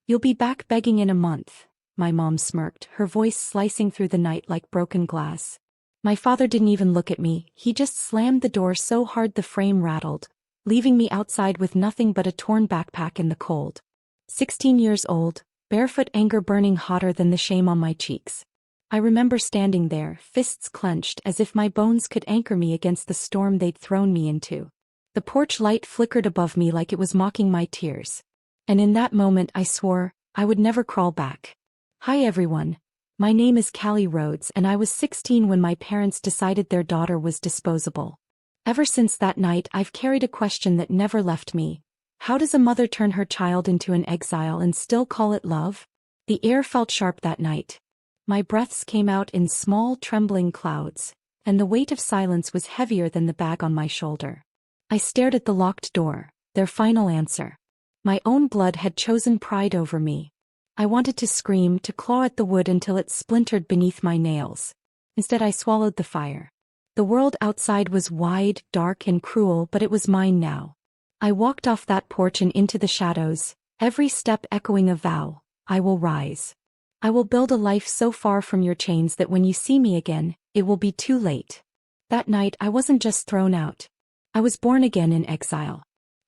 You'll be back begging in a month, my mom smirked, her voice slicing through the night like broken glass. My father didn't even look at me, he just slammed the door so hard the frame rattled, leaving me outside with nothing but a torn backpack in the cold. 16 years old, barefoot, anger burning hotter than the shame on my cheeks. I remember standing there, fists clenched as if my bones could anchor me against the storm they'd thrown me into. The porch light flickered above me like it was mocking my tears. And in that moment I swore I would never crawl back. Hi everyone. My name is Callie Rhodes and I was 16 when my parents decided their daughter was disposable. Ever since that night I've carried a question that never left me. How does a mother turn her child into an exile and still call it love? The air felt sharp that night. My breaths came out in small trembling clouds, and the weight of silence was heavier than the bag on my shoulder. I stared at the locked door, their final answer. My own blood had chosen pride over me. I wanted to scream, to claw at the wood until it splintered beneath my nails. Instead I swallowed the fire. The world outside was wide, dark and cruel, but it was mine now. I walked off that porch and into the shadows, every step echoing a vow. I will rise. I will build a life so far from your chains that when you see me again, it will be too late. That night I wasn't just thrown out. I was born again in exile.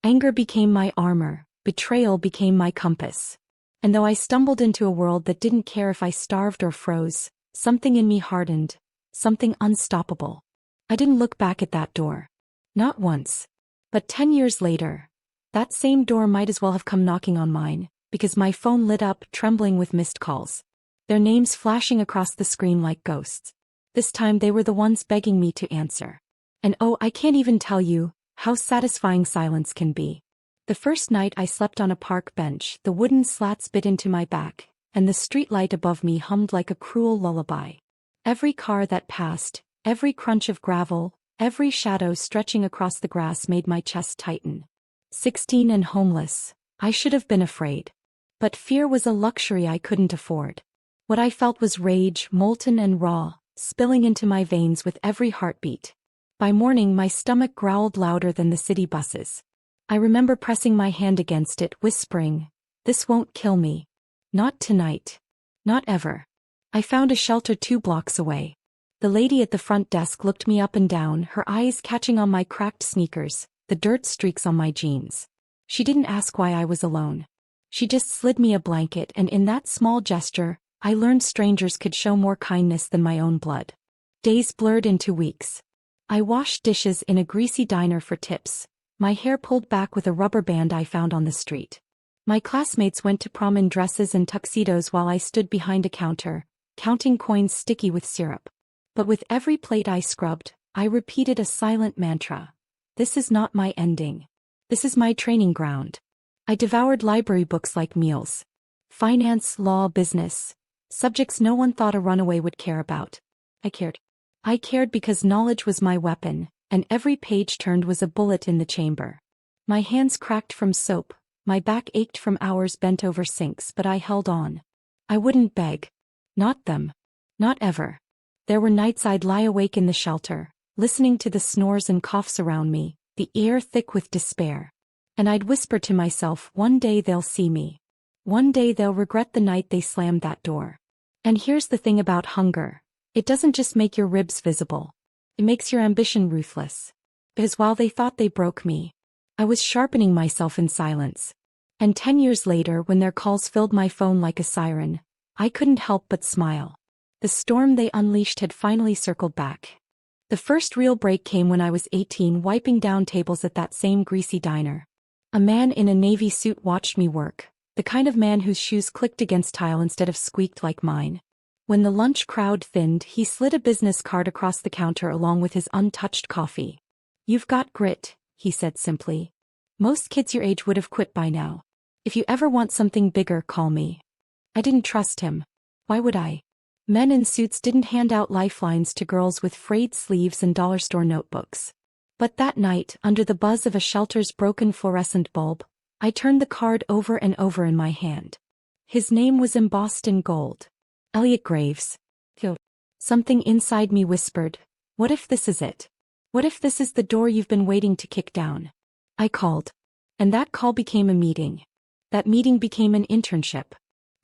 Anger became my armor, betrayal became my compass. And though I stumbled into a world that didn't care if I starved or froze, something in me hardened, something unstoppable. I didn't look back at that door. Not once. But 10 years later, that same door might as well have come knocking on mine, because my phone lit up, trembling with missed calls. Their names flashing across the screen like ghosts. This time they were the ones begging me to answer. And oh, I can't even tell you how satisfying silence can be. The first night I slept on a park bench, the wooden slats bit into my back, and the street light above me hummed like a cruel lullaby. Every car that passed, every crunch of gravel, every shadow stretching across the grass made my chest tighten. 16 and homeless, I should have been afraid. But fear was a luxury I couldn't afford. What I felt was rage, molten and raw, spilling into my veins with every heartbeat. By morning my stomach growled louder than the city buses. I remember pressing my hand against it, whispering, "This won't kill me. Not tonight. Not ever." I found a shelter 2 blocks away. The lady at the front desk looked me up and down, her eyes catching on my cracked sneakers, the dirt streaks on my jeans. She didn't ask why I was alone. She just slid me a blanket, and in that small gesture, I learned strangers could show more kindness than my own blood. Days blurred into weeks. I washed dishes in a greasy diner for tips, my hair pulled back with a rubber band I found on the street. My classmates went to prom in dresses and tuxedos while I stood behind a counter, counting coins sticky with syrup. But with every plate I scrubbed, I repeated a silent mantra. This is not my ending. This is my training ground. I devoured library books like meals. Finance, law, business. Subjects no one thought a runaway would care about. I cared. I cared because knowledge was my weapon, and every page turned was a bullet in the chamber. My hands cracked from soap, my back ached from hours bent over sinks, but I held on. I wouldn't beg. Not them. Not ever. There were nights I'd lie awake in the shelter, listening to the snores and coughs around me, the air thick with despair. And I'd whisper to myself, one day they'll see me. One day they'll regret the night they slammed that door. And here's the thing about hunger. It doesn't just make your ribs visible. It makes your ambition ruthless. Because while they thought they broke me, I was sharpening myself in silence. And 10 years later, when their calls filled my phone like a siren, I couldn't help but smile. The storm they unleashed had finally circled back. The first real break came when I was 18, wiping down tables at that same greasy diner. A man in a navy suit watched me work, the kind of man whose shoes clicked against tile instead of squeaked like mine. When the lunch crowd thinned, he slid a business card across the counter along with his untouched coffee. "You've got grit," he said simply. "Most kids your age would have quit by now. If you ever want something bigger, call me." I didn't trust him. Why would I? Men in suits didn't hand out lifelines to girls with frayed sleeves and dollar store notebooks. But that night, under the buzz of a shelter's broken fluorescent bulb, I turned the card over and over in my hand. His name was embossed in gold. Elliot Graves. Something inside me whispered, what if this is it? What if this is the door you've been waiting to kick down? I called. And that call became a meeting. That meeting became an internship.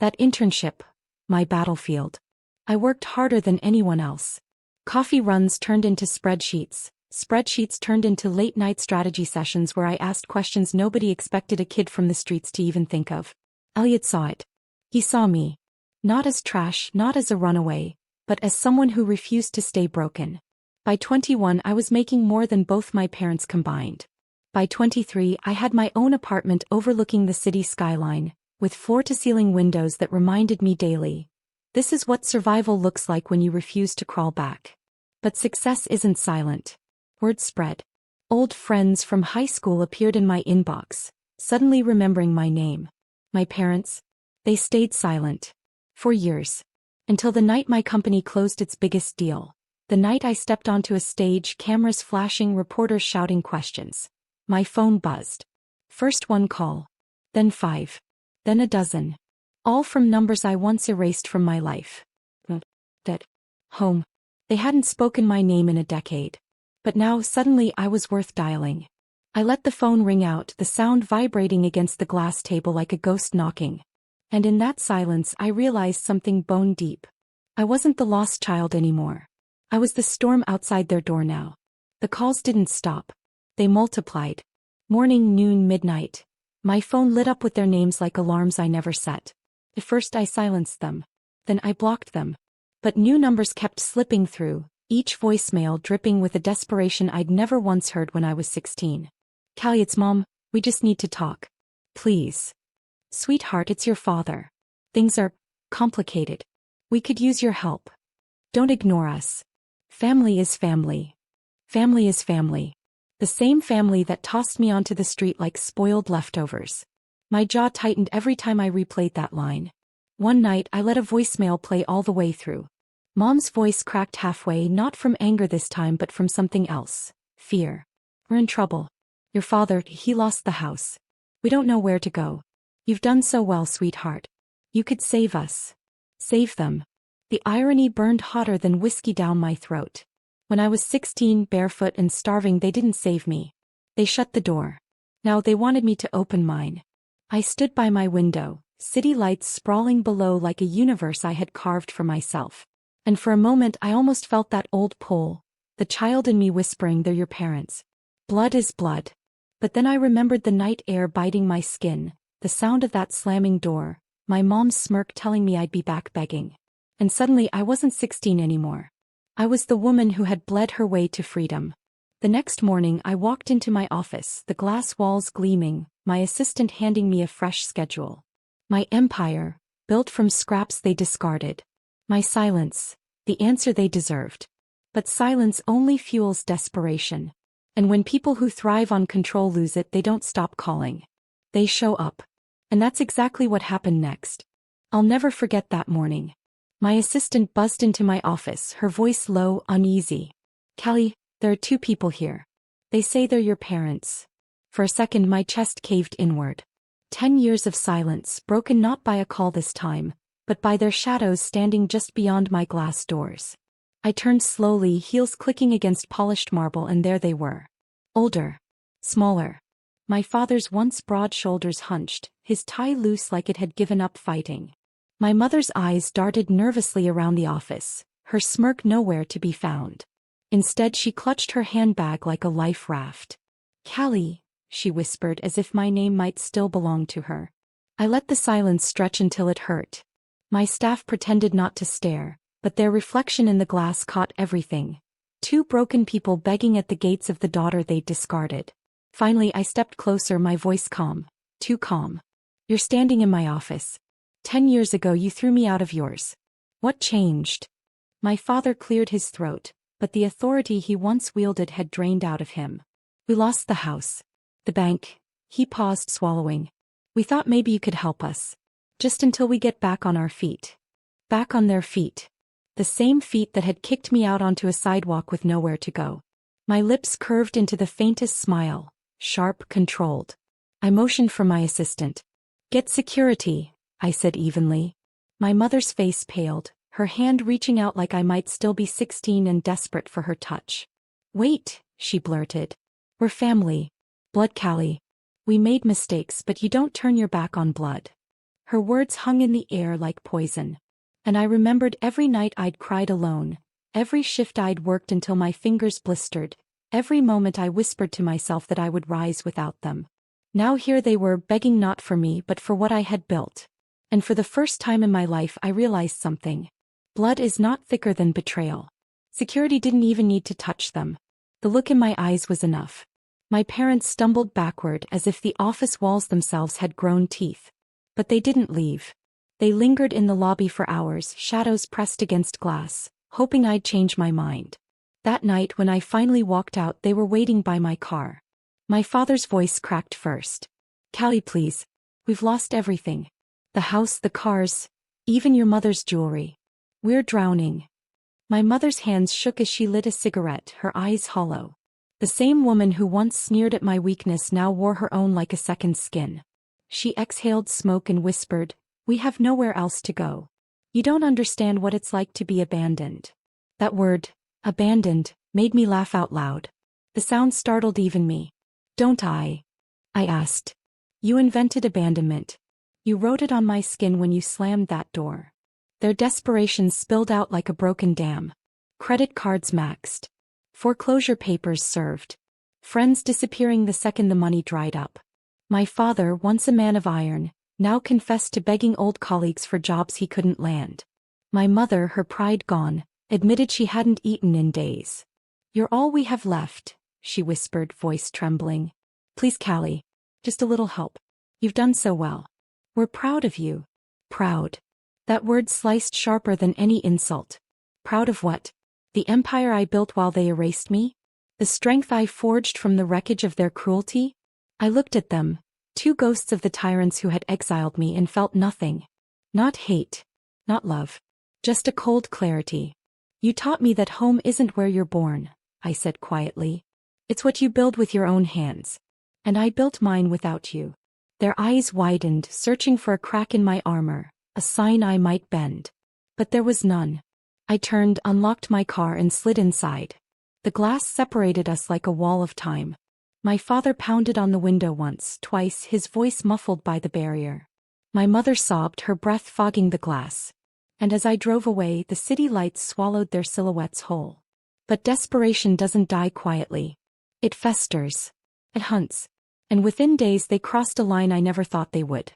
That internship, my battlefield. I worked harder than anyone else. Coffee runs turned into spreadsheets. Spreadsheets turned into late-night strategy sessions where I asked questions nobody expected a kid from the streets to even think of. Elliot saw it. He saw me. Not as trash, not as a runaway, but as someone who refused to stay broken. By 21 I was making more than both my parents combined. By 23 I had my own apartment overlooking the city skyline, with floor-to-ceiling windows that reminded me daily. This is what survival looks like when you refuse to crawl back. But success isn't silent. Word spread. Old friends from high school appeared in my inbox, suddenly remembering my name. My parents? They stayed silent. For years. Until the night my company closed its biggest deal. The night I stepped onto a stage, cameras flashing, reporters shouting questions. My phone buzzed. First one call. Then 5. Then a dozen. All from numbers I once erased from my life. Dead. Home. They hadn't spoken my name in a decade. But now suddenly I was worth dialing. I let the phone ring out, the sound vibrating against the glass table like a ghost knocking. And in that silence I realized something bone deep. I wasn't the lost child anymore. I was the storm outside their door now. The calls didn't stop. They multiplied. Morning, noon, midnight. My phone lit up with their names like alarms I never set. At first I silenced them. Then I blocked them. But new numbers kept slipping through, each voicemail dripping with a desperation I'd never once heard when I was 16. Callie, it's Mom, we just need to talk. Please. Sweetheart, it's your father. Things are complicated. We could use your help. Don't ignore us. Family is family. Family is family. The same family that tossed me onto the street like spoiled leftovers. My jaw tightened every time I replayed that line. One night I let a voicemail play all the way through. Mom's voice cracked halfway, not from anger this time but from something else. Fear. We're in trouble. Your father, he lost the house. We don't know where to go. You've done so well, sweetheart. You could save us. Save them. The irony burned hotter than whiskey down my throat. When I was 16, barefoot and starving, they didn't save me. They shut the door. Now they wanted me to open mine. I stood by my window, city lights sprawling below like a universe I had carved for myself. And for a moment I almost felt that old pull, the child in me whispering, they're your parents. Blood is blood. But then I remembered the night air biting my skin, the sound of that slamming door, my mom's smirk telling me I'd be back begging. And suddenly I wasn't 16 anymore. I was the woman who had bled her way to freedom. The next morning I walked into my office, the glass walls gleaming, my assistant handing me a fresh schedule. My empire, built from scraps they discarded. My silence, the answer they deserved. But silence only fuels desperation. And when people who thrive on control lose it, they don't stop calling. They show up. And that's exactly what happened next. I'll never forget that morning. My assistant buzzed into my office, her voice low, uneasy. Callie, there are 2 people here. They say they're your parents. For a second my chest caved inward. 10 years of silence, broken not by a call this time, but by their shadows standing just beyond my glass doors. I turned slowly, heels clicking against polished marble, and there they were. Older. Smaller. My father's once broad shoulders hunched, his tie loose like it had given up fighting. My mother's eyes darted nervously around the office, her smirk nowhere to be found. Instead she clutched her handbag like a life raft. Callie, she whispered as if my name might still belong to her. I let the silence stretch until it hurt. My staff pretended not to stare, but their reflection in the glass caught everything. 2 broken people begging at the gates of the daughter they'd discarded. Finally I stepped closer, my voice calm. Too calm. You're standing in my office. 10 years ago you threw me out of yours. What changed? My father cleared his throat, but the authority he once wielded had drained out of him. We lost the house. The bank. He paused, swallowing. We thought maybe you could help us. Just until we get back on our feet. Back on their feet. The same feet that had kicked me out onto a sidewalk with nowhere to go. My lips curved into the faintest smile, sharp, controlled. I motioned for my assistant. Get security, I said evenly. My mother's face paled, her hand reaching out like I might still be 16 and desperate for her touch. Wait, she blurted. We're family. Blood, Callie. We made mistakes, but you don't turn your back on blood. Her words hung in the air like poison. And I remembered every night I'd cried alone, every shift I'd worked until my fingers blistered, every moment I whispered to myself that I would rise without them. Now here they were, begging not for me but for what I had built. And for the first time in my life I realized something. Blood is not thicker than betrayal. Security didn't even need to touch them. The look in my eyes was enough. My parents stumbled backward as if the office walls themselves had grown teeth. But they didn't leave. They lingered in the lobby for hours, shadows pressed against glass, hoping I'd change my mind. That night when I finally walked out, they were waiting by my car. My father's voice cracked first. "Callie, please. We've lost everything. The house, the cars, even your mother's jewelry. We're drowning." My mother's hands shook as she lit a cigarette, her eyes hollow. The same woman who once sneered at my weakness now wore her own like a second skin. She exhaled smoke and whispered, "We have nowhere else to go. You don't understand what it's like to be abandoned." That word, abandoned, made me laugh out loud. The sound startled even me. "Don't I?" I asked. "You invented abandonment. You wrote it on my skin when you slammed that door." Their desperation spilled out like a broken dam. Credit cards maxed. Foreclosure papers served. Friends disappearing the second the money dried up. My father, once a man of iron, now confessed to begging old colleagues for jobs he couldn't land. My mother, her pride gone, admitted she hadn't eaten in days. "You're all we have left," she whispered, voice trembling. "Please, Callie, just a little help. You've done so well. We're proud of you." Proud. That word sliced sharper than any insult. Proud of what? The empire I built while they erased me? The strength I forged from the wreckage of their cruelty? I looked at them, two ghosts of the tyrants who had exiled me, and felt nothing. Not hate. Not love. Just a cold clarity. "You taught me that home isn't where you're born," I said quietly. "It's what you build with your own hands. And I built mine without you." Their eyes widened, searching for a crack in my armor, a sign I might bend. But there was none. I turned, unlocked my car and slid inside. The glass separated us like a wall of time. My father pounded on the window once, twice, his voice muffled by the barrier. My mother sobbed, her breath fogging the glass. And as I drove away, the city lights swallowed their silhouettes whole. But desperation doesn't die quietly. It festers. It hunts. And within days they crossed a line I never thought they would.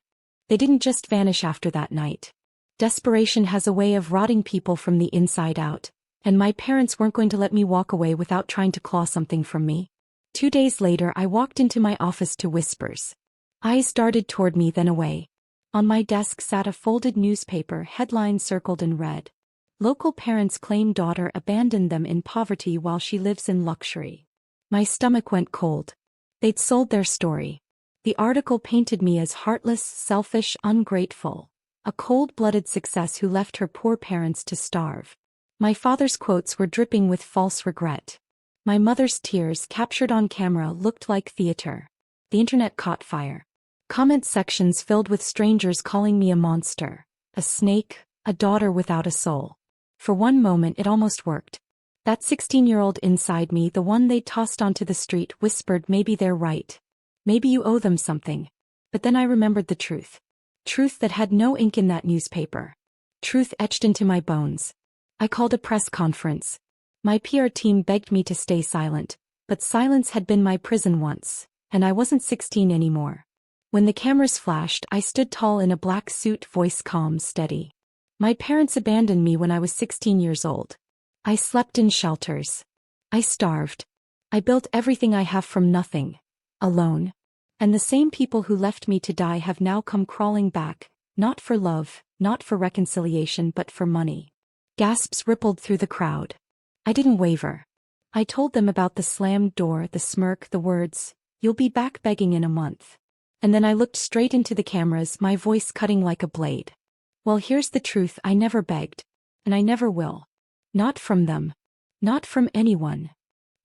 They didn't just vanish after that night. Desperation has a way of rotting people from the inside out, and my parents weren't going to let me walk away without trying to claw something from me. 2 days later I walked into my office to whispers. Eyes darted toward me, then away. On my desk sat a folded newspaper, headline circled in red. "Local parents claim daughter abandoned them in poverty while she lives in luxury." My stomach went cold. They'd sold their story. The article painted me as heartless, selfish, ungrateful. A cold-blooded success who left her poor parents to starve. My father's quotes were dripping with false regret. My mother's tears, captured on camera, looked like theater. The internet caught fire. Comment sections filled with strangers calling me a monster, a snake, a daughter without a soul. For one moment it almost worked. That 16-year-old inside me, the one they tossed onto the street, whispered, "Maybe they're right. Maybe you owe them something." But then I remembered the truth. Truth that had no ink in that newspaper. Truth etched into my bones. I called a press conference. My PR team begged me to stay silent, but silence had been my prison once, and I wasn't 16 anymore. When the cameras flashed, I stood tall in a black suit, voice calm, steady. My parents abandoned me when I was 16 years old. I slept in shelters. I starved. I built everything I have from nothing. Alone. And the same people who left me to die have now come crawling back, not for love, not for reconciliation, but for money. Gasps rippled through the crowd. I didn't waver. I told them about the slammed door, the smirk, the words, "You'll be back begging in a month." And then I looked straight into the cameras, my voice cutting like a blade. "Well, here's the truth, I never begged. And I never will. Not from them. Not from anyone."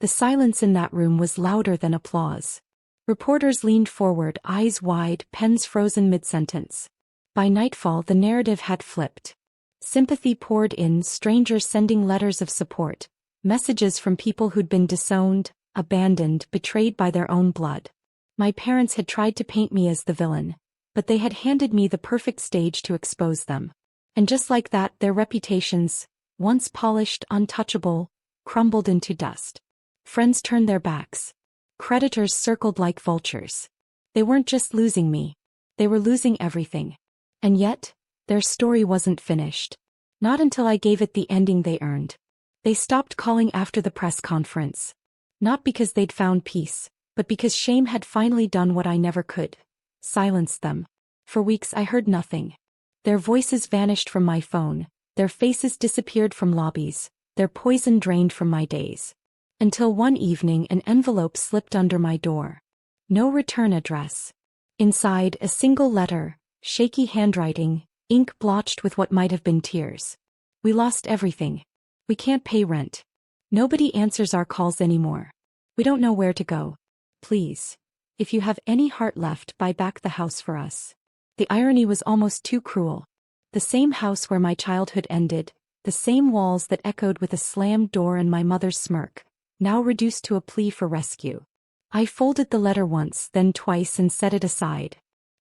The silence in that room was louder than applause. Reporters leaned forward, eyes wide, pens frozen mid-sentence. By nightfall the narrative had flipped. Sympathy poured in, strangers sending letters of support, messages from people who'd been disowned, abandoned, betrayed by their own blood. My parents had tried to paint me as the villain, but they had handed me the perfect stage to expose them. And just like that, their reputations, once polished, untouchable, crumbled into dust. Friends turned their backs. Creditors circled like vultures. They weren't just losing me. They were losing everything. And yet, their story wasn't finished. Not until I gave it the ending they earned. They stopped calling after the press conference. Not because they'd found peace, but because shame had finally done what I never could. Silenced them. For weeks I heard nothing. Their voices vanished from my phone, their faces disappeared from lobbies, their poison drained from my days. Until one evening an envelope slipped under my door. No return address. Inside, a single letter, shaky handwriting, ink blotched with what might have been tears. We lost everything. We can't pay rent. Nobody answers our calls anymore. We don't know where to go. Please, if you have any heart left, buy back the house for us. The irony was almost too cruel. The same house where my childhood ended, the same walls that echoed with a slammed door and my mother's smirk, now reduced to a plea for rescue. I folded the letter once, then twice, and set it aside.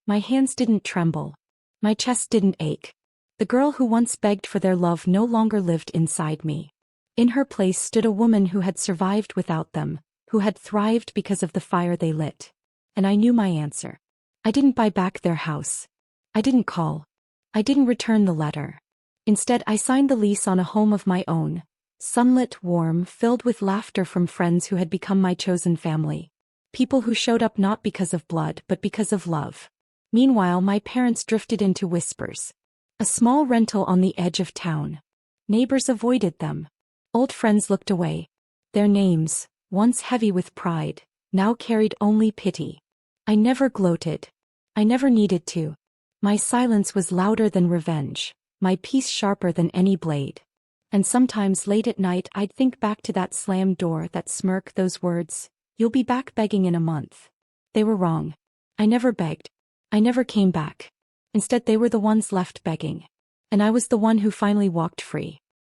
My hands didn't tremble. My chest didn't ache. The girl who once begged for their love no longer lived inside me. In her place stood a woman who had survived without them, who had thrived because of the fire they lit. And I knew my answer. I didn't buy back their house. I didn't call. I didn't return the letter. Instead, I signed the lease on a home of my own, sunlit, warm, filled with laughter from friends who had become my chosen family. People who showed up not because of blood but because of love. Meanwhile, my parents drifted into whispers. A small rental on the edge of town. Neighbors avoided them. Old friends looked away. Their names, once heavy with pride, now carried only pity. I never gloated. I never needed to. My silence was louder than revenge, my peace sharper than any blade. And sometimes late at night I'd think back to that slammed door, that smirk, those words, "You'll be back begging in a month." They were wrong. I never begged. I never came back. Instead, they were the ones left begging. And I was the one who finally walked free.